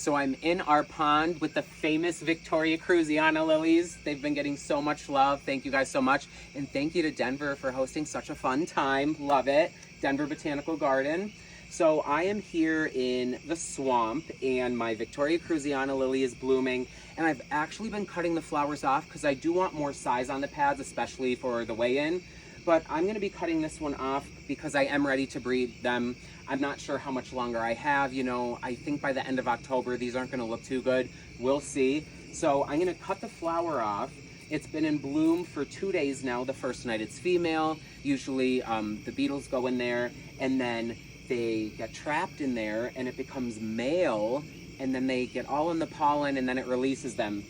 So I'm in our pond with the famous Victoria Cruziana lilies. They've been getting so much love. Thank you guys so much. And thank you to Denver for hosting such a fun time. Love it. Denver Botanical Garden. So I am here in the swamp and my Victoria Cruziana lily is blooming. And I've actually been cutting the flowers off because I do want more size on the pads, especially for the weigh-in. But I'm going to be cutting this one off because I am ready to breed them. I'm not sure how much longer I have. You know, I think by the end of October, these aren't going to look too good. We'll see. So I'm going to cut the flower off. It's been in bloom for 2 days now. The first night it's female. Usually the beetles go in there and then they get trapped in there and it becomes male, and then they get all in the pollen and then it releases them.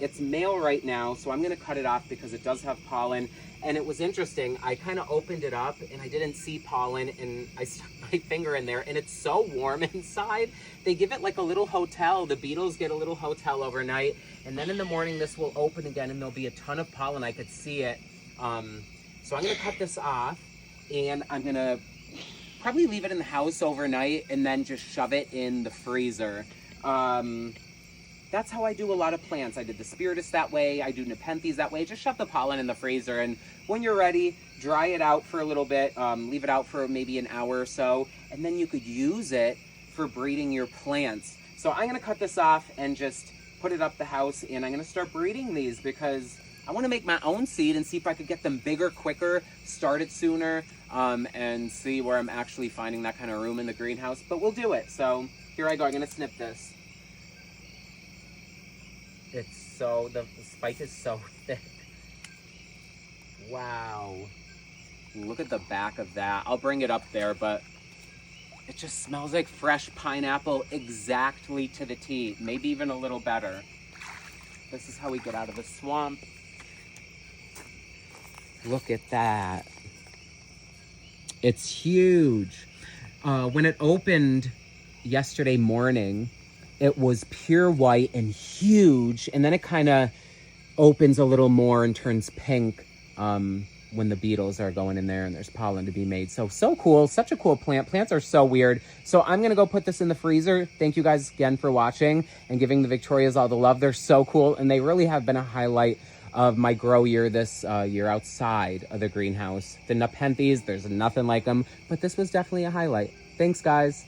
It's male right now, so I'm going to cut it off because it does have pollen. And it was interesting. I kind of opened it up and I didn't see pollen, and I stuck my finger in there and it's so warm inside. They give it like a little hotel. The beetles get a little hotel overnight, and then in the morning this will open again and there'll be a ton of pollen. I could see it. So I'm going to cut this off and I'm going to probably leave it in the house overnight and then just shove it in the freezer. That's how I do a lot of plants. I did the spiritus that way. I do nepenthes that way. Just shove the pollen in the freezer, and when you're ready, dry it out for a little bit. Leave it out for maybe an hour or so, and then you could use it for breeding your plants. So I'm going to cut this off and just put it up the house, and I'm going to start breeding these because I want to make my own seed and see if I could get them bigger, quicker, start it sooner, and see where I'm actually finding that kind of room in the greenhouse. But we'll do it. So here I go. I'm going to snip this. It's so, the spike is so thick. Wow. Look at the back of that. I'll bring it up there, but it just smells like fresh pineapple exactly to the T. Maybe even a little better. This is how we get out of the swamp. Look at that. It's huge. When it opened yesterday morning, it was pure white and huge, and then it kind of opens a little more and turns pink when the beetles are going in there and there's pollen to be made. So cool. Such a cool plant. Plants are so weird. So I'm going to go put this in the freezer. Thank you guys again for watching and giving the Victorias all the love. They're so cool, and they really have been a highlight of my grow year this year outside of the greenhouse. The nepenthes, there's nothing like them, but this was definitely a highlight. Thanks, guys.